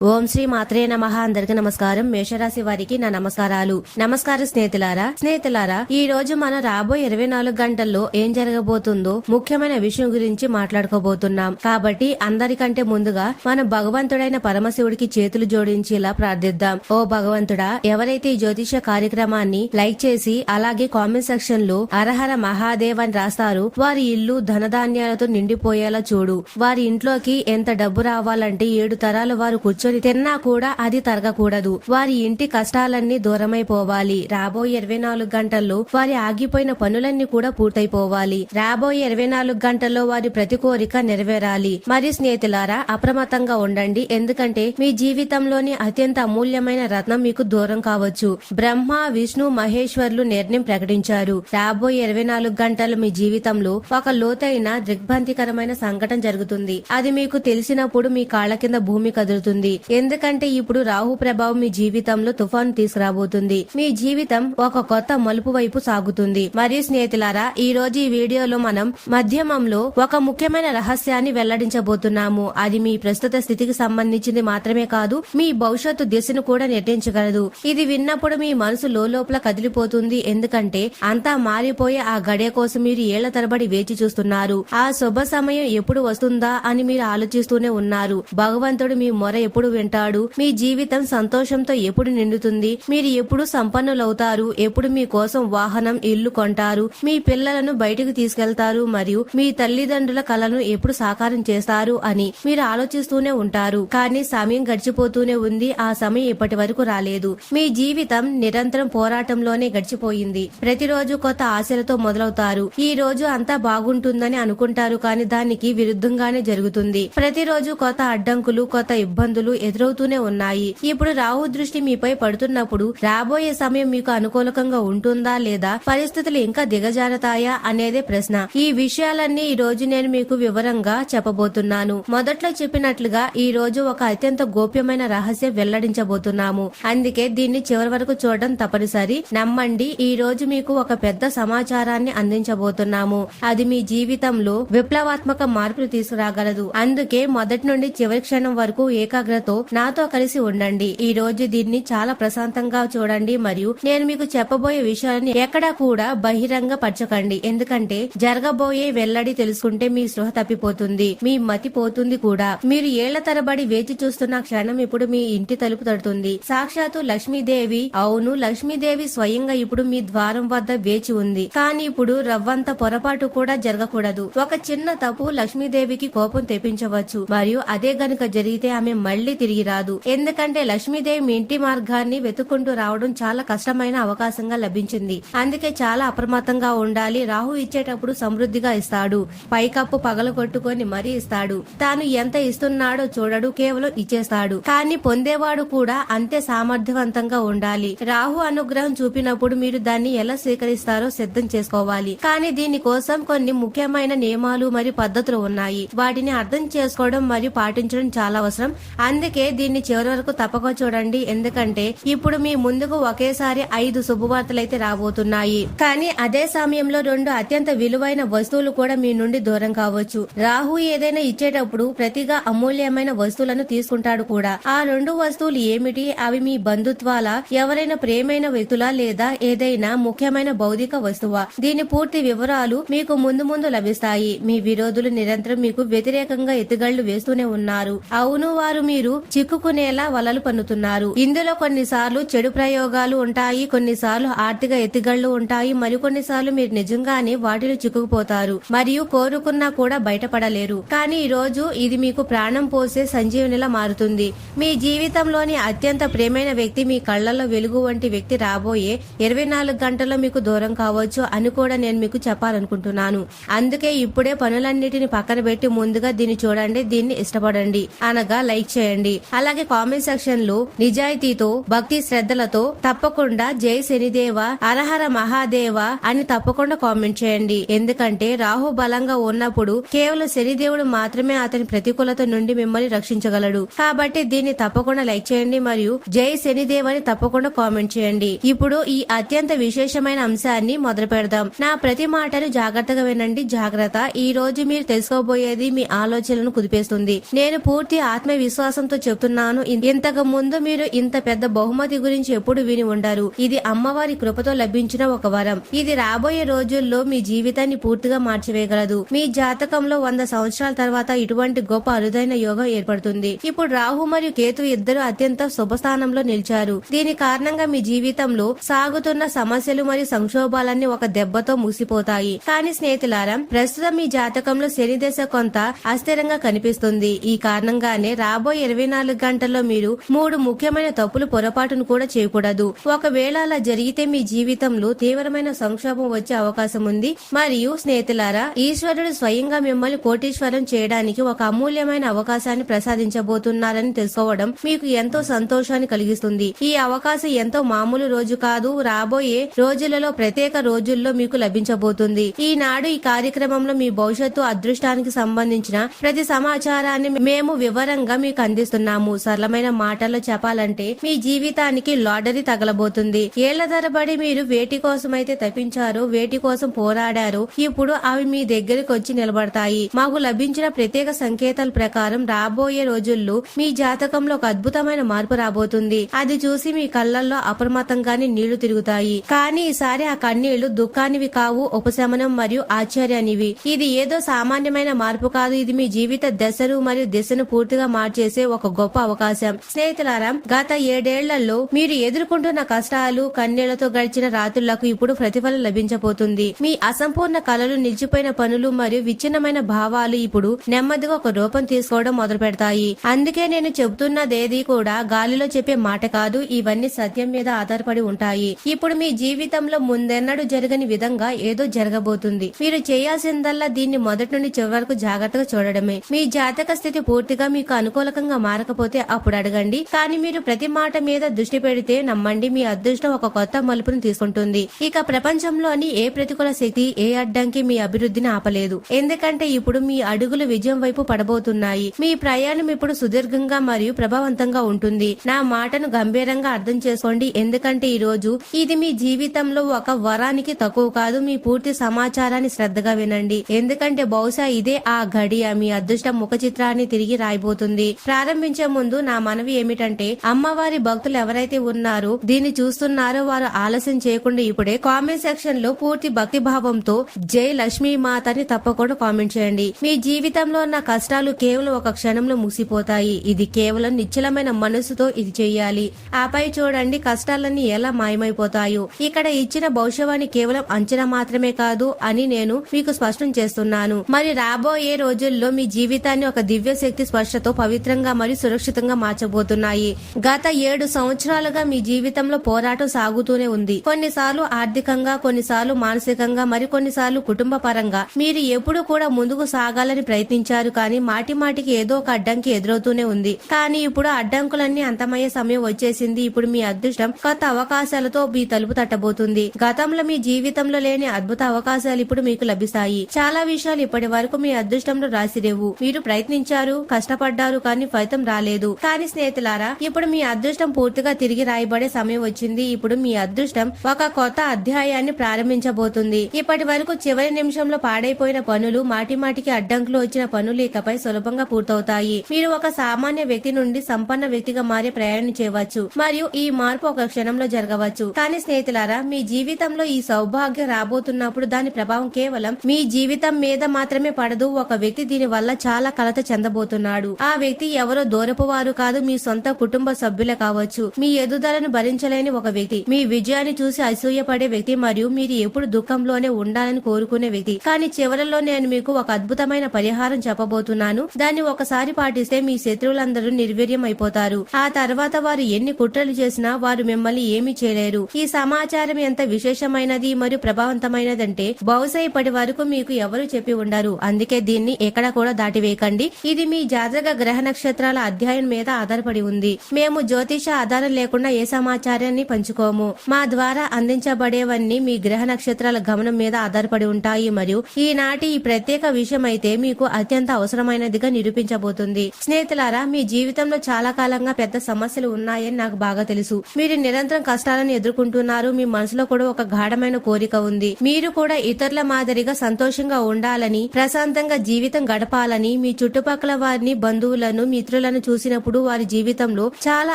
ఓం శ్రీ మాత్రే నమః. అందరికి నమస్కారం. మేషరాశి వారికి నా నమస్కారాలు. నమస్కారం స్నేహితులారా, ఈ రోజు మన రాబోయే 24 గంటల్లో ఏం జరగబోతుందో ముఖ్యమైన విషయం గురించి మాట్లాడుకోబోతున్నాం. కాబట్టి అందరికంటే ముందుగా మన భగవంతుడైన పరమశివుడికి చేతులు జోడించి ఇలా ప్రార్థిద్దాం. ఓ భగవంతుడా, ఎవరైతే ఈ జ్యోతిష కార్యక్రమాన్ని లైక్ చేసి అలాగే కామెంట్ సెక్షన్ లో హరహర మహాదేవ్ అని రాస్తారో వారి ఇల్లు ధనధాన్యాలతో నిండిపోయేలా చూడు. వారి ఇంట్లోకి ఎంత డబ్బు రావాలంటే 7 తరాలు వారు కూర్చొని తిన్నా కూడా అది తరగకూడదు. వారి ఇంటి కష్టాలన్నీ దూరమైపోవాలి. రాబోయే 24 గంటల్లో వారి ఆగిపోయిన పనులన్నీ కూడా పూర్తయిపోవాలి. రాబోయే 24 గంటల్లో వారి ప్రతి కోరిక నెరవేరాలి. మరి స్నేహితులారా, అప్రమత్తంగా ఉండండి. ఎందుకంటే మీ జీవితంలోని అత్యంత అమూల్యమైన రత్నం మీకు దూరం కావచ్చు. బ్రహ్మ, విష్ణు, మహేశ్వర్లు నిర్ణయం ప్రకటించారు. రాబోయే 24 గంటలు మీ జీవితంలో ఒక లోతైన దిగ్భ్రాంతికరమైన సంఘటన జరుగుతుంది. అది మీకు తెలిసినప్పుడు మీ కాళ్ల కింద భూమి కదులుతుంది. ఎందుకంటే ఇప్పుడు రాహు ప్రభావం మీ జీవితంలో తుఫాను తీసుకురాబోతుంది. మీ జీవితం ఒక కొత్త మలుపు వైపు సాగుతుంది. మరియు స్నేహితులారా, ఈ రోజు ఈ వీడియోలో మనం మధ్యమంలో ఒక ముఖ్యమైన రహస్యాన్ని వెల్లడించబోతున్నాము. అది మీ ప్రస్తుత స్థితికి సంబంధించింది మాత్రమే కాదు, మీ భవిష్యత్తు దిశను కూడా నిర్ణయించగలదు. ఇది విన్నప్పుడు మీ మనసు లోపల కదిలిపోతుంది. ఎందుకంటే అంతా మారిపోయే ఆ గడియ కోసం మీరు ఏళ్ల తరబడి వేచి చూస్తున్నారు. ఆ శుభ సమయం ఎప్పుడు వస్తుందా అని మీరు ఆలోచిస్తూనే ఉన్నారు. భగవంతుడు మీ మొర ఎప్పుడు వింటాడు? మీ జీవితం సంతోషంతో ఎప్పుడు నిండుతుంది? మీరు ఎప్పుడు సంపన్నులవుతారు? ఎప్పుడు మీ కోసం వాహనం, ఇల్లు కొంటారు? మీ పిల్లలను బయటకు తీసుకెళ్తారు? మరియు మీ తల్లిదండ్రుల కలను ఎప్పుడు సాకారం చేస్తారు అని మీరు ఆలోచిస్తూనే ఉంటారు. కానీ సమయం గడిచిపోతూనే ఉంది. ఆ సమయం ఇప్పటి వరకు రాలేదు. మీ జీవితం నిరంతరం పోరాటంలోనే గడిచిపోయింది. ప్రతిరోజు కొత్త ఆశలతో మొదలవుతారు. ఈ రోజు అంతా బాగుంటుందని అనుకుంటారు, కానీ దానికి విరుద్ధంగానే జరుగుతుంది. ప్రతిరోజు కొత్త అడ్డంకులు, కొత్త ఇబ్బందులు ఎదురవుతూనే ఉన్నాయి. ఇప్పుడు రాహు దృష్టి మీపై పడుతున్నప్పుడు రాబోయే సమయం మీకు అనుకూలంగా ఉంటుందా లేదా పరిస్థితులు ఇంకా దిగజారతాయా అనేదే ప్రశ్న. ఈ విషయాలన్నీ ఈ రోజు నేను మీకు వివరంగా చెప్పబోతున్నాను. మొదట్లో చెప్పినట్లుగా ఈ రోజు ఒక అత్యంత గోప్యమైన రహస్యం వెల్లడించబోతున్నాము. అందుకే దీన్ని చివరి వరకు చూడడం తప్పనిసరి. నమ్మండి, ఈ రోజు మీకు ఒక పెద్ద సమాచారాన్ని అందించబోతున్నాము. అది మీ జీవితంలో విప్లవాత్మక మార్పులు తీసుకురాగలదు. అందుకే మొదటి నుండి చివరి క్షణం వరకు ఏకాగ్రతతో నాతో కలిసి ఉండండి. ఈ రోజు దీన్ని చాలా ప్రశాంతంగా చూడండి. మరియు నేను మీకు చెప్పబోయే విషయాన్ని ఎక్కడా కూడా బహిరంగ పరచకండి. ఎందుకంటే జరగబోయే వెల్లడి తెలుసుకుంటే మీ స్పృహ తప్పిపోతుంది, మీ మతి పోతుంది కూడా. మీరు ఏళ్ల తరబడి వేచి చూస్తున్న క్షణం ఇప్పుడు మీ ఇంటి తలుపు తడుతుంది. సాక్షాత్తు లక్ష్మీదేవి, అవును లక్ష్మీదేవి స్వయంగా ఇప్పుడు మీ ద్వారం వద్ద వేచి ఉంది. కానీ ఇప్పుడు రవ్వంత పొరపాటు కూడా జరగకూడదు. ఒక చిన్న తప్పు లక్ష్మీదేవికి కోపం తెప్పించవచ్చు. మరియు అదే గనుక జరిగితే ఆమె మళ్లీ తిరిగి రాదు. ఎందుకంటే లక్ష్మీదేవి మీ ఇంటి మార్గాన్ని వెతుక్కుంటూ రావడం చాలా కష్టమైన అవకాశంగా లభించింది. అందుకే చాలా అప్రమత్తంగా ఉండాలి. రాహు ఇచ్చేటప్పుడు సమృద్ధిగా ఇస్తాడు. పైకప్పు పగలగొట్టుకొని మరీ ఇస్తాడు. తాను ఎంత ఇస్తున్నాడో చూడడు, కేవలం ఇచ్చేస్తాడు. కానీ పొందేవాడు కూడా అంతే సామర్థ్యవంతంగా ఉండాలి. రాహు అనుగ్రహం చూపినప్పుడు మీరు దాన్ని ఎలా స్వీకరిస్తారో సిద్ధం చేసుకోవాలి. కానీ దీనికోసం కొన్ని ముఖ్యమైన నియమాలు మరియు పద్ధతులు ఉన్నాయి. వాటిని అర్థం చేసుకోవడం మరియు పాటించడం చాలా అవసరం. అందుకే దీన్ని చివరి వరకు తప్పక చూడండి. ఎందుకంటే ఇప్పుడు మీ ముందుకు ఒకేసారి 5 శుభవార్తలైతే రాబోతున్నాయి. కానీ అదే సమయంలో 2 అత్యంత విలువైన వస్తువులు కూడా మీ నుండి దూరం కావచ్చు. రాహు ఏదైనా ఇచ్చేటప్పుడు ప్రతిగా అమూల్యమైన వస్తువులను తీసుకుంటాడు కూడా. ఆ 2 వస్తువులు ఏమిటి? అవి మీ బంధుత్వాల, ఎవరైనా ప్రేమైన వ్యక్తుల, లేదా ఏదైనా ముఖ్యమైన భౌతిక వస్తువా? దీని పూర్తి వివరాలు మీకు ముందు లభిస్తాయి. మీ విరోధులు నిరంతరం మీకు వ్యతిరేకంగా ఎత్తుగళ్లు వేస్తూనే ఉన్నారు. అవును, వారు మీరు చిక్కుకునేలా వలలు పన్నుతున్నారు. ఇందులో కొన్నిసార్లు చెడు ప్రయోగాలు ఉంటాయి, కొన్నిసార్లు ఆర్థిక ఎత్తుగళ్లు ఉంటాయి, మరికొన్నిసార్లు మీరు నిజంగానే వాటిలో చిక్కుకుపోతారు మరియు కోరుకున్నా కూడా బయటపడలేరు. కానీ ఈ రోజు ఇది మీకు ప్రాణం పోసే సంజీవనిలా మారుతుంది. మీ జీవితంలోని అత్యంత ప్రేమైన వ్యక్తి, మీ కళ్లలో వెలుగు వంటి వ్యక్తి రాబోయే 24 గంటల్లో మీకు దూరం కావచ్చు అని కూడా నేను మీకు చెప్పాలనుకుంటున్నాను. అందుకే ఇప్పుడే పనులన్నిటిని పక్కన పెట్టి ముందుగా దీన్ని చూడండి, దీన్ని ఇష్టపడండి, అనగా లైక్ చేయండి. అలాగే కామెంట్ సెక్షన్ లో నిజాయితీతో, భక్తి శ్రద్ధలతో తప్పకుండా జై శనిదేవ, హరహర మహాదేవ అని తప్పకుండా కామెంట్ చేయండి. ఎందుకంటే రాహు బలంగా ఉన్నప్పుడు కేవలం శనిదేవుడు మాత్రమే అతని ప్రతికూలత నుండి మిమ్మల్ని రక్షించగలడు. కాబట్టి దీన్ని తప్పకుండా లైక్ చేయండి మరియు జై శనిదేవ్ అని తప్పకుండా కామెంట్ చేయండి. ఇప్పుడు ఈ అత్యంత విశేషమైన అంశాన్ని మొదలు పెడదాం. నా ప్రతి మాటను జాగ్రత్తగా వినండి. జాగ్రత్త. ఈ రోజు మీరు తెలుసుకోబోయేది మీ ఆలోచనలను కుదిపేస్తుంది. నేను పూర్తి ఆత్మవిశ్వాసంతో అభిమానంతో చెప్తున్నాను, ఇంతకు ముందు మీరు ఇంత పెద్ద బహుమతి గురించి ఎప్పుడు విని ఉండరు. ఇది అమ్మవారి కృపతో లభించిన ఒక వరం. ఇది రాబోయే రోజుల్లో మీ జీవితాన్ని పూర్తిగా మార్చివేయగలదు. మీ జాతకంలో 100 సంవత్సరాల తర్వాత ఇటువంటి గొప్ప అరుదైన యోగం ఏర్పడుతుంది. ఇప్పుడు రాహు మరియు కేతు ఇద్దరు అత్యంత శుభస్థానంలో నిలిచారు. దీని కారణంగా మీ జీవితంలో సాగుతున్న సమస్యలు మరియు సంక్షోభాలన్నీ ఒక దెబ్బతో ముగిసిపోతాయి. కానీ స్నేహితులారా, ప్రస్తుతం మీ జాతకంలో శని దశ కొంత అస్థిరంగా కనిపిస్తుంది. ఈ కారణంగానే రాబోయే 24 గంటల్లో మీరు 3 ముఖ్యమైన తప్పులు పొరపాటును కూడా చేయకూడదు. ఒకవేళ అలా జరిగితే మీ జీవితంలో తీవ్రమైన సంక్షోభం వచ్చే అవకాశం ఉంది. మరియు స్నేహితులారా, ఈశ్వరుడు స్వయంగా మిమ్మల్ని కోటీశ్వరం చేయడానికి ఒక అమూల్యమైన అవకాశాన్ని ప్రసాదించబోతున్నారని తెలుసుకోవడం మీకు ఎంతో సంతోషాన్ని కలిగిస్తుంది. ఈ అవకాశం ఎంతో మామూలు రోజు కాదు, రాబోయే రోజులలో ప్రత్యేక రోజుల్లో మీకు లభించబోతుంది. ఈనాడు ఈ కార్యక్రమంలో మీ భవిష్యత్తు అదృష్టానికి సంబంధించిన ప్రతి సమాచారాన్ని మేము వివరంగా మీకు అందిస్తున్నాము. సరళమైన మాటల్లో చెప్పాలంటే మీ జీవితానికి లాటరీ తగలబోతుంది. ఏళ్ల తరబడి మీరు వేటి కోసం అయితే తప్పించారో, వేటి కోసం పోరాడారో, ఇప్పుడు అవి మీ దగ్గరికి వచ్చి నిలబడతాయి. మాకు లభించిన ప్రత్యేక సంకేతాల ప్రకారం రాబోయే రోజుల్లో మీ జాతకంలో ఒక అద్భుతమైన మార్పు రాబోతుంది. అది చూసి మీ కళ్ళల్లో అప్రమత్తంగానే నీళ్లు తిరుగుతాయి. కానీ ఈసారి ఆ కన్నీళ్లు దుఃఖానివి కావు, ఉపశమనం మరియు ఆశ్చర్యానివి. ఇది ఏదో సామాన్యమైన మార్పు కాదు, ఇది మీ జీవిత దశను మరియు దిశను పూర్తిగా మార్చేసే ఒక గొప్ప అవకాశం. స్నేహితులారా, గత 7 ఏళ్లలో మీరు ఎదుర్కొంటున్న కష్టాలు, కన్నీళ్లతో గడిచిన రాత్రులకు ఇప్పుడు ప్రతిఫలం లభించబోతుంది. మీ అసంపూర్ణ కలలు, నిలిచిపోయిన పనులు మరియు విచ్ఛిన్నమైన భావాలు ఇప్పుడు నెమ్మదిగా ఒక రూపం తీసుకోవడం మొదలు పెడతాయి. అందుకే నేను చెబుతున్నదేది కూడా గాలిలో చెప్పే మాట కాదు, ఇవన్నీ సత్యం మీద ఆధారపడి ఉంటాయి. ఇప్పుడు మీ జీవితంలో ముందెన్నడూ జరగని విధంగా ఏదో జరగబోతుంది. మీరు చేయాల్సిందల్లా దీన్ని మొదటి నుండి చివరి వరకు జాగ్రత్తగా చూడడమే. మీ జాతక స్థితి పూర్తిగా మీకు అనుకూలంగా మారకపోతే అప్పుడు అడగండి. కానీ మీరు ప్రతి మాట మీద దృష్టి పెడితే నమ్మండి, మీ అదృష్టం ఒక కొత్త మలుపును తీసుకుంటుంది. ఇక ప్రపంచంలోని ఏ ప్రతికూల శక్తి, ఏ అడ్డంకి మీ అభివృద్ధిని ఆపలేదు. ఎందుకంటే ఇప్పుడు మీ అడుగులు విజయం వైపు పడబోతున్నాయి. మీ ప్రయాణం ఇప్పుడు సుదీర్ఘంగా మరియు ప్రభావవంతంగా ఉంటుంది. నా మాటను గంభీరంగా అర్థం చేసుకోండి, ఎందుకంటే ఈ రోజు ఇది మీ జీవితంలో ఒక వరానికి తక్కువ కాదు. మీ పూర్తి సమాచారాన్ని శ్రద్ధగా వినండి, ఎందుకంటే బహుశా ఇదే ఆ గడియ మీ అదృష్ట ముఖ చిత్రాన్ని తిరిగి రాయబోతుంది. ప్రారంభించే ముందు నా మనవి ఏమిటంటే, అమ్మవారి భక్తులు ఎవరైతే ఉన్నారో, దీన్ని చూస్తున్నారో వారు ఆలస్యం చేయకుండా ఇప్పుడే కామెంట్ సెక్షన్ లో పూర్తి భక్తి భావంతో జై లక్ష్మీ మాతని తప్పకుండా కామెంట్ చేయండి. మీ జీవితంలో ఉన్న కష్టాలు కేవలం ఒక క్షణంలో ముగిసిపోతాయి. ఇది కేవలం నిశ్చలమైన మనసుతో ఇది చెయ్యాలి. ఆపై చూడండి కష్టాలన్నీ ఎలా మాయమైపోతాయో. ఇక్కడ ఇచ్చిన భవిష్యవాణి కేవలం అంచనా మాత్రమే కాదు అని నేను మీకు స్పష్టం చేస్తున్నాను. మరి రాబోయే రోజుల్లో మీ జీవితాన్ని ఒక దివ్య శక్తి స్పర్శతో పవిత్రంగా మరియు సురక్షితంగా మార్చబోతున్నాయి. గత 7 సంవత్సరాలుగా మీ జీవితంలో పోరాటం సాగుతూనే ఉంది. కొన్నిసార్లు ఆర్థికంగా, కొన్నిసార్లు మానసికంగా, మరి కొన్నిసార్లు కుటుంబ పరంగా మీరు ఎప్పుడు కూడా ముందుకు సాగాలని ప్రయత్నించారు. కానీ మాటి మాటికి ఏదో ఒక అడ్డంకి ఎదురవుతూనే ఉంది. కానీ ఇప్పుడు అడ్డంకులన్నీ అంతమయ్యే సమయం వచ్చేసింది. ఇప్పుడు మీ అదృష్టం కొత్త అవకాశాలతో మీ తలుపు తట్టబోతుంది. గతంలో మీ జీవితంలో లేని అద్భుత అవకాశాలు ఇప్పుడు మీకు లభిస్తాయి. చాలా విషయాలు ఇప్పటి వరకు మీ అదృష్టంలో రాసిరేవు. మీరు ప్రయత్నించారు, కష్టపడ్డారు, కానీ ఫలితం రాలేదు. కానీ స్నేహితులారా, ఇప్పుడు మీ అదృష్టం పూర్తిగా తిరిగి రాయబడే సమయం వచ్చింది. ఇప్పుడు మీ అదృష్టం ఒక కొత్త అధ్యాయాన్ని ప్రారంభించబోతుంది. ఇప్పటి వరకు చివరి నిమిషంలో పాడైపోయిన పనులు, మాటి మాటికి అడ్డంకులు వచ్చిన పనులు ఇకపై సులభంగా పూర్తవుతాయి. మీరు ఒక సామాన్య వ్యక్తి నుండి సంపన్న వ్యక్తిగా మారే ప్రయాణం చేయవచ్చు, మరియు ఈ మార్పు ఒక క్షణంలో జరగవచ్చు. కానీ స్నేహితులారా, మీ జీవితంలో ఈ సౌభాగ్యం రాబోతున్నప్పుడు దాని ప్రభావం కేవలం మీ జీవితం మీద మాత్రమే పడదు. ఒక వ్యక్తి దీని వల్ల చాలా కలత చెందబోతున్నాడు. ఆ వ్యక్తి ఎవరో దూరపు వారు కాదు, మీ సొంత కుటుంబ సభ్యులే కావచ్చు. మీ ఎదుగుదలను భరించలేని ఒక వ్యక్తి, మీ విజయాన్ని చూసి అసూయపడే వ్యక్తి, మరియు మీరు ఎప్పుడు దుఃఖంలోనే ఉండాలని కోరుకునే వ్యక్తి. కానీ చివరలో నేను మీకు ఒక అద్భుతమైన పరిహారం చెప్పబోతున్నాను. దాన్ని ఒకసారి పాటిస్తే మీ శత్రువులందరూ నిర్వీర్యం అయిపోతారు. ఆ తర్వాత వారు ఎన్ని కుట్రలు చేసినా వారు మిమ్మల్ని ఏమీ చేయలేరు. ఈ సమాచారం ఎంత విశేషమైనది మరియు ప్రభావవంతమైనదంటే బహుశా ఇప్పటి వరకు మీకు ఎవరు చెప్పి ఉండరు. అందుకే దీన్ని ఎక్కడ కూడా దాటివేయకండి. ఇది మీ జాతక గ్రహ నక్షత్రాల అధ్యాయం మీద ఆధారపడి ఉంది. మేము జ్యోతిష ఆధారం లేకుండా ఏ సమాచారాన్ని పంచుకోము. మా ద్వారా అందించబడేవన్నీ మీ గ్రహ నక్షత్రాల గమనం మీద ఆధారపడి ఉంటాయి. మరియు ఈనాటి ఈ ప్రత్యేక విషయం అయితే మీకు అత్యంత అవసరమైనదిగా నిరూపించబోతుంది. స్నేహితులారా, మీ జీవితంలో చాలా కాలంగా పెద్ద సమస్యలు ఉన్నాయని నాకు బాగా తెలుసు. మీరు నిరంతరం కష్టాలను ఎదుర్కొంటున్నారు. మీ మనసులో కూడా ఒక గాఢమైన కోరిక ఉంది. మీరు కూడా ఇతరుల మాదిరిగా సంతోషంగా ఉండాలని, ప్రశాంతంగా జీవితం గడపాలని, మీ చుట్టుపక్కల వారిని, బంధువులను, మిత్రులను ఇతరులను చూసినప్పుడు వారి జీవితంలో చాలా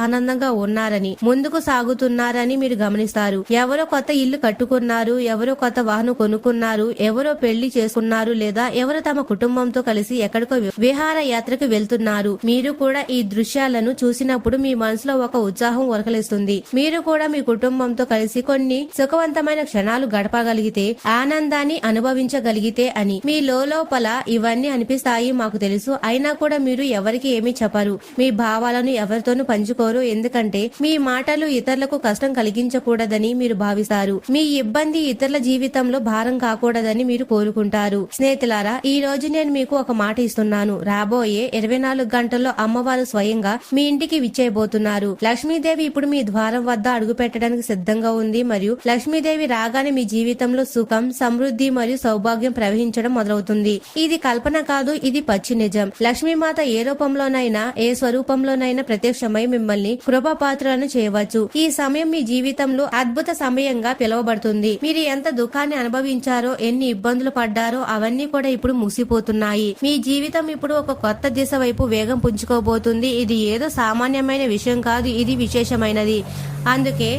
ఆనందంగా ఉన్నారని, ముందుకు సాగుతున్నారని మీరు గమనిస్తారు. ఎవరో కొత్త ఇల్లు కట్టుకున్నారు, ఎవరో కొత్త వాహనం కొనుక్కున్నారు, ఎవరో పెళ్లి చేసుకున్నారు, లేదా ఎవరో తమ కుటుంబంతో కలిసి ఎక్కడికో విహార యాత్రకు వెళ్తున్నారు. మీరు కూడా ఈ దృశ్యాలను చూసినప్పుడు మీ మనసులో ఒక ఉత్సాహం ఉరకలేస్తుంది. మీరు కూడా మీ కుటుంబంతో కలిసి కొన్ని సుఖవంతమైన క్షణాలు గడపగలిగితే, ఆనందాన్ని అనుభవించగలిగితే అని మీ లోపల ఇవన్నీ అనిపిస్తాయి మాకు తెలుసు. అయినా కూడా మీరు ఎవరికి ఏమీ చెప్పరు, మీ భావాలను ఎవరితోనూ పంచుకోరు. ఎందుకంటే మీ మాటలు ఇతరులకు కష్టం కలిగించకూడదని మీరు భావిస్తారు. మీ ఇబ్బంది ఇతరుల జీవితంలో భారం కాకూడదని మీరు కోరుకుంటారు. స్నేహితులారా, ఈ రోజు నేను మీకు ఒక మాట ఇస్తున్నాను. రాబోయే 24 గంటల్లో అమ్మవారు స్వయంగా మీ ఇంటికి విచ్చేయబోతున్నారు. లక్ష్మీదేవి ఇప్పుడు మీ ద్వారం వద్ద అడుగు పెట్టడానికి సిద్ధంగా ఉంది. మరియు లక్ష్మీదేవి రాగానే మీ జీవితంలో సుఖం, సమృద్ధి మరియు సౌభాగ్యం ప్రవహించడం మొదలవుతుంది. ఇది కల్పన కాదు, ఇది పచ్చి నిజం. లక్ష్మీమాత ఏ రూపంలోనైనా, ఏ స్వరూపంలోనైనా ప్రత్యక్షమై మిమ్మల్ని కృపాపాత్రలను చేయవచ్చు. ఈ సమయం మీ జీవితంలో అద్భుత సమయంగా పిలువబడుతుంది. మీరు ఎంత దుఃఖాన్ని అనుభవించారో, ఎన్ని ఇబ్బందులు పడ్డారో అవన్నీ కూడా ఇప్పుడు ముగిసిపోతున్నాయి. మీ జీవితం ఇప్పుడు ఒక కొత్త దిశ వైపు వేగం పుంజుకోబోతుంది. ఇది ఏదో సామాన్యమైన విషయం కాదు, ఇది విశేషమైనది. అందుకే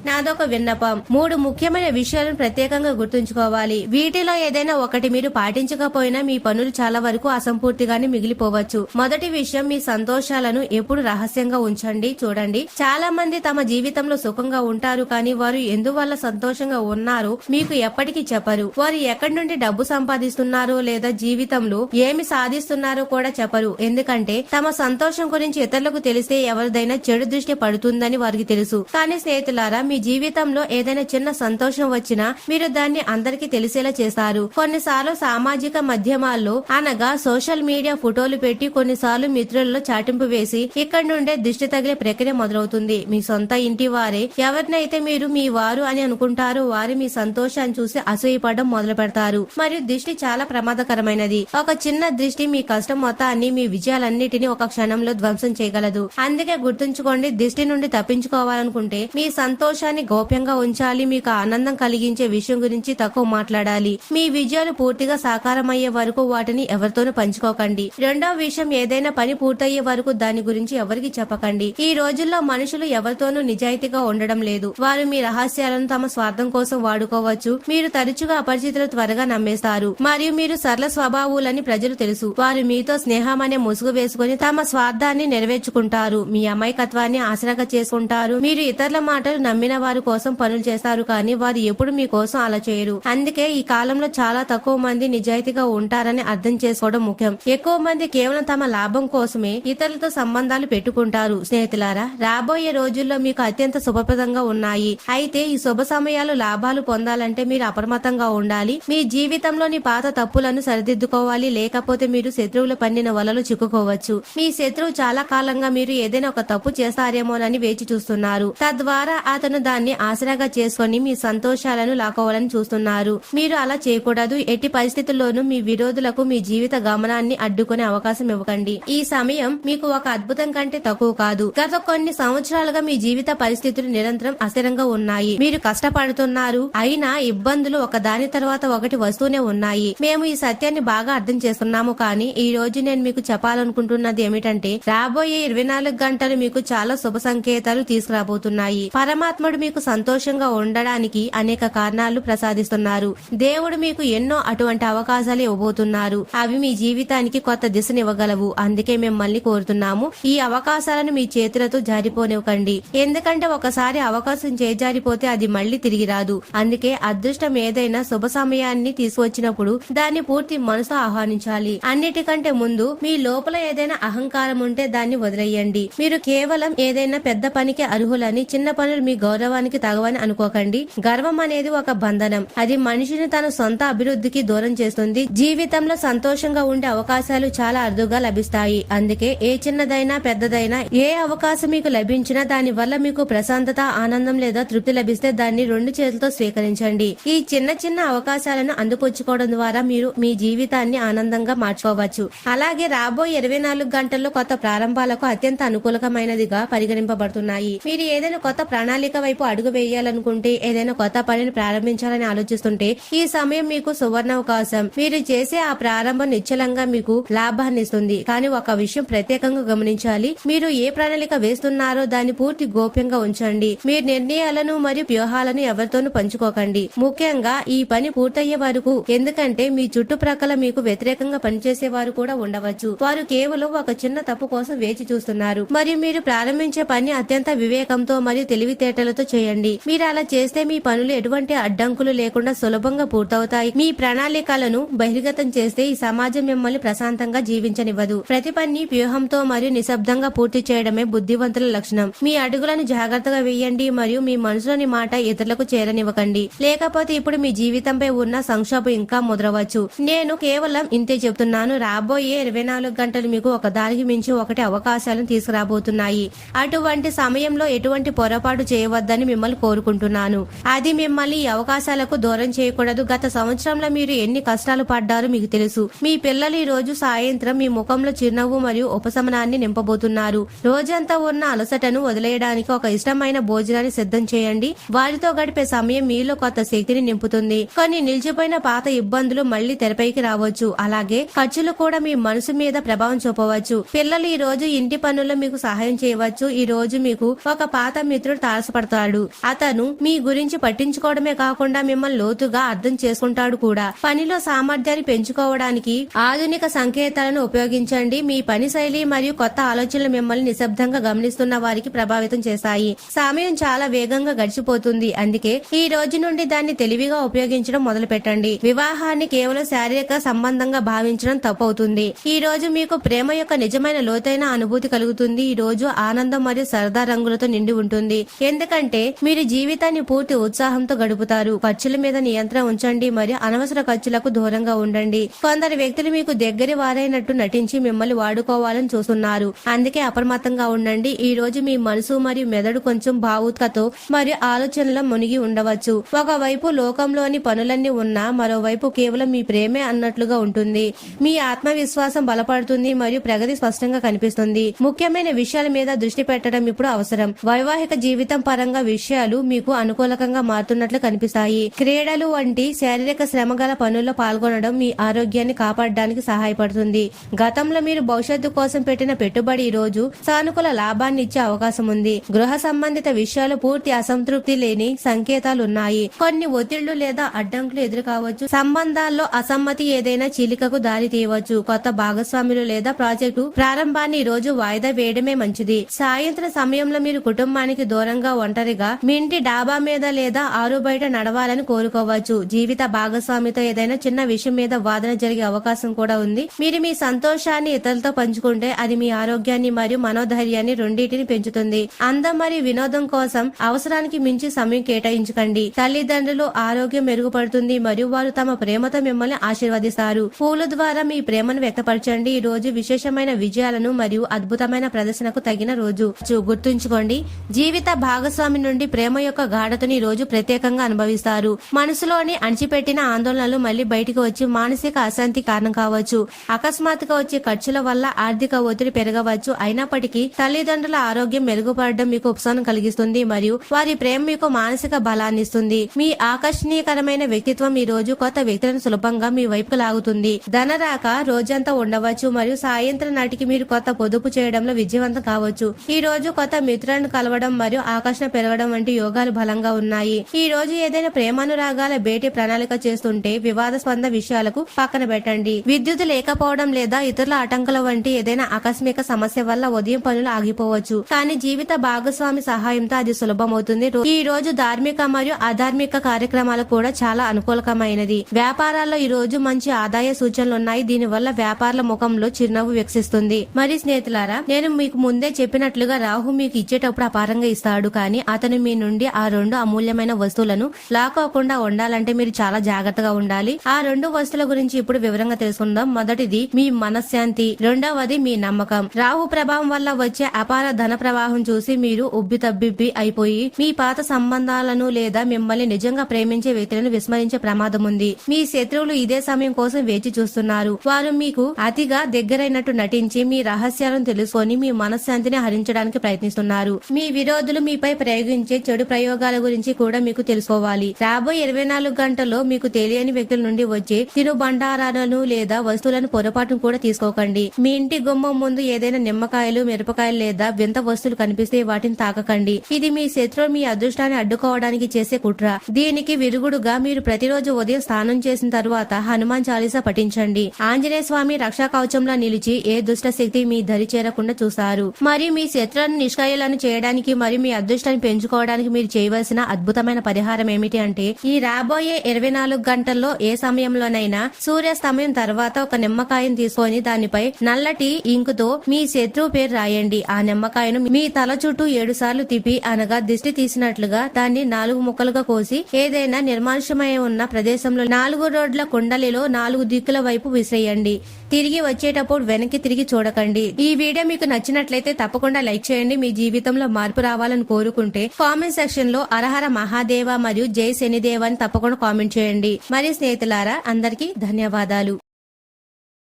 నాదొక విన్నపం. 3 ముఖ్యమైన విషయాలను ప్రత్యేకంగా గుర్తుంచుకోవాలి. వీటిలో ఏదైనా ఒకటి మీరు పాటించకపోయినా మీ పనులు చాలా వరకు అసంపూర్తిగానే మిగిలిపోవచ్చు. మొదటి విషయం, మీ సంతోషాలను ఎప్పుడు రహస్యంగా ఉంచండి. చూడండి, చాలా మంది తమ జీవితంలో సుఖంగా ఉంటారు, కానీ వారు ఎందువల్ల సంతోషంగా ఉన్నారో మీకు ఎప్పటికీ చెప్పరు. వారు ఎక్కడి నుండి డబ్బు సంపాదిస్తున్నారో లేదా జీవితంలో ఏమి సాధిస్తున్నారో కూడా చెప్పరు. ఎందుకంటే తమ సంతోషం గురించి ఇతరులకు తెలిస్తే ఎవరిదైనా చెడు దృష్టి పడుతుందని వారికి తెలుసు. కానీ స్నేహితులారా, మీ జీవితంలో ఏదైనా చిన్న సంతోషం వచ్చినా మీరు దాన్ని అందరికీ తెలిసేలా చేస్తారు. కొన్నిసార్లు సామాజిక మాధ్యమాల్లో అనగా సోషల్ మీడియా ఫోటోలు పెట్టి, కొన్నిసార్లు మిత్రులలో చాటింపు వేసి ఇక్కడి నుండే దిష్టి తగిలే ప్రక్రియ మొదలవుతుంది. మీ సొంత ఇంటి వారే ఎవరినైతే మీరు మీ వారు అని అనుకుంటారో వారి మీ సంతోషాన్ని చూసి అసూయపడడం మొదలు పెడతారు. మరియు దిష్టి చాలా ప్రమాదకరమైనది. ఒక చిన్న దృష్టి మీ కష్టం మొత్తాన్ని, మీ విజయాలన్నిటినీ ఒక క్షణంలో ధ్వంసం చేయగలదు. అందుకే గుర్తుంచుకోండి, దిష్టి నుండి తప్పించుకోవాలనుకుంటే మీ సంతోషాన్ని గోప్యంగా ఉంచాలి. మీకు ఆనందం కలిగించే విషయం గురించి తక్కువ మాట్లాడాలి. మీ విజయాలు పూర్తిగా సాకారమయ్యే వరకు వాటిని ఎవరితోనూ పంచుకోకండి. రెండో విషయం, ఏదైనా పని పూర్తయ్యే వరకు దాని గురించి ఎవరికి చెప్పకండి. ఈ రోజుల్లో మనుషులు ఎవరితోనూ నిజాయితీగా ఉండడం లేదు. వారు మీ రహస్యాలను తమ స్వార్థం కోసం వాడుకోవచ్చు. మీరు తరచుగా అపరిచితులు త్వరగా నమ్మేస్తారు. మరియు మీరు సరళ స్వభావులని ప్రజలు తెలుసు. వారు మీతో స్నేహం అనే ముసుగు వేసుకుని తమ స్వార్థాన్ని నెరవేర్చుకుంటారు. మీ అమాయకత్వాన్ని ఆసరాగా చేసుకుంటారు. మీరు ఇతరుల మాటలు నమ్మిన వారి కోసం పనులు చేస్తారు, కానీ వారు ఎప్పుడు మీ కోసం అలా చేయరు. అందుకే ఈ కాలంలో చాలా తక్కువ మంది నిజాయితీగా ఉంటారని అర్థం చేసుకోవడం ముఖ్యం. ఎక్కువ మంది కేవలం తమ లాభం కోసమే ఇతరులతో సంబంధాలు పెట్టుకుంటారు. స్నేహితులారా, రాబోయే రోజుల్లో మీకు అత్యంత శుభప్రదంగా ఉన్నాయి. అయితే ఈ శుభ సమయాలు లాభాలు పొందాలంటే మీరు అప్రమత్తంగా ఉండాలి. మీ జీవితంలోని పాత తప్పులను సరిదిద్దుకోవాలి. లేకపోతే మీరు శత్రువులు పన్నిన వలలో చిక్కుకోవచ్చు. మీ శత్రువు చాలా కాలంగా మీరు ఏదైనా ఒక తప్పు చేస్తారేమోనని వేచి చూస్తున్నారు. తద్వారా అతను దాన్ని ఆసరాగా చేసుకుని మీ సంతోషాలను లాక్కోవాలని చూస్తున్నారు. మీరు అలా చేయకూడదు. ఎట్టి పరిస్థితుల్లోనూ మీ విరోధులకు మీ జీవిత గమనాన్ని అడ్డుకునే అవకాశం ఇవ్వకండి. ఈ సమయం మీకు ఒక అద్భుతం కంటే తక్కువ కాదు. గత కొన్ని సంవత్సరాలుగా మీ జీవిత పరిస్థితులు నిరంతరం అస్థిరంగా ఉన్నాయి. మీరు కష్టపడుతున్నారు, అయినా ఇబ్బందులు ఒక దాని తర్వాత ఒకటి వస్తూనే ఉన్నాయి. మేము ఈ సత్యాన్ని బాగా అర్థం చేసుకున్నాము. కానీ ఈ రోజు నేను మీకు చెప్పాలనుకుంటున్నది ఏమిటంటే, రాబోయే 24 గంటలు మీకు చాలా శుభ సంకేతాలు తీసుకురాబోతున్నాయి. పరమాత్ముడు మీకు సంతోషంగా ఉండడానికి అనేక కారణాలు ప్రసాదిస్తున్నారు. దేవుడు మీకు ఎన్నో అటువంటి అవకాశాలు ఇవ్వబోతున్నారు. అవి మీ జీవితానికి కొత్త దిశనివ్వగలవు. అందుకే మిమ్మల్ని కోరుతున్నాము, ఈ అవకాశాలను మీ చేతులతో జారిపోనివ్వకండి. ఎందుకంటే ఒకసారి అవకాశం చేజారిపోతే అది మళ్లీ తిరిగి రాదు. అందుకే అదృష్టం ఏదైనా శుభ సమయాన్ని తీసుకొచ్చినప్పుడు దాన్ని పూర్తి మనసు ఆహ్వానించాలి. అన్నిటికంటే ముందు మీ లోపల ఏదైనా అహంకారం ఉంటే దాన్ని వదిలేయండి. మీరు కేవలం ఏదైనా పెద్ద పనికి అర్హులని, చిన్న పనులు మీ గౌరవానికి తగవని అనుకోకండి. గర్వం అనేది ఒక బంధనం. అది మనిషిని తన సొంత అభివృద్ధికి దూరం చేస్తుంది. జీవితంలో సంతోషంగా ఉండే అవకాశాలు చాలా అరుదుగా లభిస్తాయి. అందుకే ఏ చిన్నదైనా పెద్దదైనా ఏ అవకాశం మీకు లభించినా దాని వల్ల మీకు ప్రశాంతత, ఆనందం లేదా తృప్తి లభిస్తే దాన్ని 2 చేతులతో స్వీకరించండి. ఈ చిన్న చిన్న అవకాశాలను అందిపుచ్చుకోవడం ద్వారా మీరు మీ జీవితాన్ని ఆనందంగా మార్చుకోవచ్చు. అలాగే రాబోయే 24 గంటల్లో కొత్త ప్రారంభాలకు అత్యంత అనుకూలమైనదిగా పరిగణింపబడుతున్నాయి. మీరు ఏదైనా కొత్త ప్రణాళిక వైపు అడుగు వేయాలనుకుంటే, ఏదైనా కొత్త పనిని ప్రారంభించాలని ఆలోచిస్తుంటే ఈ సమయం మీకు సువర్ణావకాశం. మీరు చేసే ఆ ప్రారంభం నిశ్చలంగా మీకు లాభాన్ని ఇస్తుంది. కానీ ఒక విషయం ప్రత్యేకంగా గమనించాలి, మీరు ఏ ప్రణాళిక వేస్తున్నారో దాన్ని పూర్తి గోప్యంగా ఉంచండి. మీ నిర్ణయాలను మరియు వ్యూహాలను ఎవరితోనూ పంచుకోకండి, ముఖ్యంగా ఈ పని పూర్తయ్యే వరకు. ఎందుకంటే మీ చుట్టుప్రక్కల మీకు వ్యతిరేకంగా పనిచేసే వారు కూడా ఉండవచ్చు. వారు కేవలం ఒక చిన్న తప్పు కోసం వేచి చూస్తున్నారు. మరియు మీరు ప్రారంభించే పని అత్యంత వివేకంతో మరియు తెలివితేటలతో చేయండి. మీరు అలా చేస్తే మీ పనులు ఎటువంటి అడ్డంకులు లేకుండా సులభంగా పూర్తవుతాయి. మీ ప్రణాళికలను బహిర్గతం చేస్తే ఈ సమాజం మిమ్మల్ని ప్రశాంతంగా జీవించనివ్వదు. ప్రతి పని వ్యూహంతో మరియు నిశ్శబ్దంగా పూర్తి చేయడమే బుద్ధివంతుల లక్షణం. మీ అడుగులను జాగ్రత్తగా వేయండి మరియు మీ మనసులోని మాట ఇతరులకు చేరనివ్వకండి, లేకపోతే ఇప్పుడు మీ జీవితంపై ఉన్న సంక్షోభం ఇంకా ముదరవచ్చు. నేను కేవలం ఇంతే చెప్తున్నాను, రాబోయే 24 గంటలు మీకు ఒకదానికి మించి ఒకటి అవకాశాలను తీసుకురాబోతున్నాయి. అటువంటి సమయంలో ఎటువంటి పొరపాటు చేయవద్దని మిమ్మల్ని కోరుకుంటున్నాను. అది మిమ్మల్ని ఈ అవకాశాలకు దూరం చేయకూడదు. గత సంవత్సరంలో మీరు ఎన్ని కష్టాలు పడ్డారో మీకు తెలుసు. మీ పిల్లలు ఈ రోజు సాయంత్రం మీ ముఖంలో చిరునవ్వు మరియు ఉపశమనాన్ని నింపబోతున్నారు. రోజంతా ఉన్న అలసటను వదిలేయడానికి ఒక ఇష్టమైన భోజనాన్ని సిద్ధం చేయండి. వారితో గడిపే సమయం మీలో కొత్త శక్తిని నింపుతుంది. కొన్ని నిలిచిపోయిన పాత ఇబ్బందులు మళ్లీ తెరపైకి రావచ్చు. అలాగే ఖర్చులు కూడా మీ మనసు మీద ప్రభావం చూపవచ్చు. పిల్లలు ఈ రోజు ఇంటి పనుల్లో మీకు సహాయం చేయవచ్చు. ఈ రోజు మీకు ఒక పాత మిత్రుడు తారసపడతాడు. అతను మీ గురించి పట్టించుకోవడమే కాకుండా మిమ్మల్ని లోతుగా అర్థం చేసుకుంటాడు కూడా. పనిలో సామర్థ్యాన్ని పెంచుకోవడానికి ఆధునిక సంకేతాలను ఉపయోగించండి. మీ పని శైలి మరియు కొత్త ఆలోచనలు మిమ్మల్ని నిశ్శబ్దంగా గమనిస్తున్న వారికి ప్రభావితం చేస్తాయి. సమయం చాలా వేగంగా గడిచిపోతుంది, అందుకే ఈ రోజు నుండి దాన్ని తెలివిగా ఉపయోగించడం మొదలు పెట్టండి. వివాహాన్ని కేవలం శారీరక సంబంధంగా భావించడం తప్పవుతుంది. ఈ రోజు మీకు ప్రేమ యొక్క నిజమైన లోతైన అనుభూతి కలుగుతుంది. ఈ రోజు ఆనందం మరియు సరదా రంగులతో నిండి ఉంటుంది, ఎందుకంటే మీరు జీవితాన్ని పూర్తి ఉత్సాహంతో గడుపుతారు. ఖర్చుల మీద నియంత్రణ ఉంచండి మరియు అనవసర ఖర్చులకు దూరంగా ఉండండి. కొందరు వ్యక్తులు మీకు దగ్గరి వారైనట్టు నటించి మిమ్మల్ని వాడుకోవాలని చూస్తున్నారు, అందుకే అప్రమత్తంగా ఉండండి. ఈ రోజు మీ మనసు మరియు మెదడు కొంచెం భావుకతో మరియు ఆలోచనలో మునిగి ఉండవచ్చు. ఒకవైపు లోకంలోని పనులన్నీ ఉన్నా మరోవైపు కేవలం మీ ప్రేమే అన్నట్లుగా ఉంటుంది. మీ ఆత్మవిశ్వాసం బలపడుతుంది మరియు ప్రగతి స్పష్టంగా కనిపిస్తుంది. ముఖ్యమైన విషయాల మీద దృష్టి పెట్టడం ఇప్పుడు అవసరం. వైవాహిక జీవితం పరంగా విషయాలు మీకు అనుకూలకంగా మారుతున్నట్లు కనిపిస్తాయి. క్రీడలు వంటి శారీరక శ్రమ గల పనుల్లో పాల్గొనడం మీ ఆరోగ్యాన్ని కాపాడడానికి సహాయపడుతుంది. గతంలో మీరు భవిష్యత్తు కోసం పెట్టిన పెట్టుబడి ఈ రోజు సానుకూల లాభాన్ని ఇచ్చే అవకాశం ఉంది. గృహ సంబంధిత విషయాలు పూర్తి అసంతృప్తి లేని సంకేతాలు ఉన్నాయి. కొన్ని ఒత్తిళ్లు లేదా అడ్డంకులు ఎదురు కావచ్చు. సంబంధాల్లో అసమ్మతి ఏదైనా చీలికకు దారి తీయవచ్చు. కొత్త భాగస్వాములు లేదా ప్రాజెక్టు ప్రారంభాన్ని ఈ రోజు వాయిదా వేయడమే మంచిది. సాయంత్రం సమయంలో మీరు కుటుంబానికి దూరంగా ఒంటరిగా మీ ఇంటి డాబా మీద లేదా ఆరు బయట నడవాలని కోరుకోవచ్చు. జీవిత భాగస్వామితో ఏదైనా చిన్న విషయం మీద వాదన జరిగే అవకాశం కూడా ఉంది. మీరు మీ సంతోషాన్ని ఇతరులతో పంచుకుంటే అది మీ ఆరోగ్యాన్ని మరియు మనోధైర్యాన్ని రెండింటిని పెంచుతుంది. అందం మరియు వినోదం కోసం అవసరానికి మించి సమయం కేటాయించకండి. తల్లిదండ్రులు ఆరోగ్యం మెరుగుపడుతుంది మరియు వారు తమ ప్రేమతో మిమ్మల్ని ఆశీర్వదిస్తారు. పూల ద్వారా మీ ప్రేమను వ్యక్తపరచండి. ఈ రోజు విశేషమైన విజయాలను మరియు అద్భుతమైన ప్రదర్శనకు తగిన రోజు. గుర్తుంచుకోండి, జీవిత భాగస్వామి నుండి ప్రేమ యొక్క గాఢతను ఈ రోజు ప్రత్యేకంగా అనుభవిస్తారు. మనసులోని అణిచిపెట్టిన ఆందోళనలు మళ్లీ బయటికి వచ్చి మానసిక అశాంతి కారణం కావచ్చు. అకస్మాత్తుగా వచ్చే ఖర్చుల వల్ల ఆర్థిక ఒత్తిడి పెరగవచ్చు. అయినప్పటికీ తల్లిదండ్రుల ఆరోగ్యం మెరుగుపడడం మీకు ఉపశమనం కలిగిస్తుంది మరియు వారి ప్రేమ మీకు మానసిక బలాన్ని ఇస్తుంది. మీ ఆకర్షణీయకరమైన వ్యక్తిత్వం ఈ రోజు కొత్త వ్యక్తులను సులభంగా మీ వైపుకు లాగుతుంది. ధనరాక రోజంతా ఉండవచ్చు మరియు సాయంత్రం నాటికి మీరు కొత్త పొదుపు చేయడంలో విజయవంతం కావచ్చు. ఈ రోజు కొత్త మిత్రులను కలవడం మరియు ఆకర్షణ పెరగడం వంటి యోగాలు బలంగా ఉన్నాయి. ఈ రోజు ఏదైనా ప్రేమానురాగాల భేటీ ప్రణాళిక చేస్తుంటే వివాదాస్పద విషయాలకు పక్కన పెట్టండి. విద్యుత్ లేకపోవడం లేదా ఇతరుల ఆటంకాల వంటి ఏదైనా ఆకస్మిక సమస్య వల్ల ఉదయం పనులు ఆగిపోవచ్చు, కానీ జీవిత భాగస్వామి సహాయంతో అది సులభమవుతుంది. ఈ రోజు ధార్మిక మరియు అధార్మిక కార్యక్రమాలు కూడా చాలా అనుకూలకమైనది. వ్యాపారాల్లో ఈ రోజు మంచి ఆదాయ సూచనలు ఉన్నాయి. దీనివల్ల వ్యాపారుల ముఖంలో చిరునవ్వు వికసిస్తుంది. మరి స్నేహితులారా, నేను మీకు ముందే చెప్పినట్లుగా రాహు మీకు ఇచ్చేటప్పుడు అపారంగా ఇస్తాడు, కానీ అతను మీ నుండి ఆ రెండు అమూల్యమైన వస్తువులను లాక్కోకుండా ఉండాలంటే మీరు చాలా జాగ్రత్తగా ఉండాలి. ఆ రెండు వస్తువుల గురించి ఇప్పుడు వివరంగా తెలుసుకుందాం. మొదటిది మీ మనశ్శాంతి, రెండవది మీ నమ్మకం. రాహు ప్రభావం వల్ల వచ్చే అపార ధన ప్రవాహం చూసి మీరు ఉబ్బితబ్బిబ్బి అయిపోయి మీ పాత సంబంధాలను లేదా మిమ్మల్ని నిజంగా ప్రేమించే వ్యక్తులను విస్మరించే ప్రమాదం ఉంది. మీ శత్రువులు ఇదే సమయం కోసం వేచి చూస్తున్నారు. వారు మీకు అతిగా దగ్గరైనట్టు నటించి మీ రహస్యాలను తెలుసుకొని మీ మనశ్శాంతిని హరించడానికి ప్రయత్నిస్తున్నారు. మీ విరోధులు మీపై ప్రేమ ప్రయోగించే చెడు ప్రయోగాల గురించి కూడా మీకు తెలుసుకోవాలి. రాబోయే 24 గంటల్లో మీకు తెలియని వ్యక్తుల నుండి వచ్చే తినుబండారాలను లేదా వస్తువులను పొరపాటును కూడా తీసుకోకండి. మీ ఇంటి గుమ్మం ముందు ఏదైనా నిమ్మకాయలు, మిరపకాయలు లేదా వింత వస్తువులు కనిపిస్తే వాటిని తాకకండి. ఇది మీ శత్రువు మీ అదృష్టాన్ని అడ్డుకోవడానికి చేసే కుట్ర. దీనికి విరుగుడుగా మీరు ప్రతిరోజు ఉదయం స్నానం చేసిన తరువాత హనుమాన్ చాలీసా పఠించండి. ఆంజనేయ స్వామి రక్షా కవచంలా నిలిచి ఏ దుష్ట శక్తి మీ దరి చేరకుండా చూస్తారు. మరియు మీ శత్రువులను నిష్క్రియులను చేయడానికి మరియు మీ అదృష్టాన్ని పెంచుకోవడానికి మీరు చేయవలసిన అద్భుతమైన పరిహారం ఏమిటి అంటే, ఈ రాబోయే 24 గంటల్లో ఏ సమయంలోనైనా సూర్యాస్తమయం తర్వాత ఒక నిమ్మకాయను తీసుకొని దానిపై నల్లటి ఇంకుతో మీ శత్రువు పేరు రాయండి. ఆ నిమ్మకాయను మీ తల చుట్టూ 7 సార్లు తిప్పి, అనగా దిష్టి తీసినట్లుగా దాన్ని 4 ముక్కలుగా కోసి ఏదైనా నిర్మానుష్యమై ఉన్న ప్రదేశంలో 4 రోడ్ల కుండలిలో 4 దిక్కుల వైపు విసిరేయండి. తిరిగి వచ్చేటప్పుడు వెనక్కి తిరిగి చూడకండి. ఈ వీడియో మీకు నచ్చినట్లయితే తప్పకుండా లైక్ చేయండి. మీ జీవితంలో మార్పు రావాలని కోరుకుంటే కామెంట్ సెక్షన్ లో హరహర మహాదేవ మరియు జై శనిదేవ అని తప్పకుండా కామెంట్ చేయండి. మరి స్నేహితులారా, అందరికీ ధన్యవాదాలు.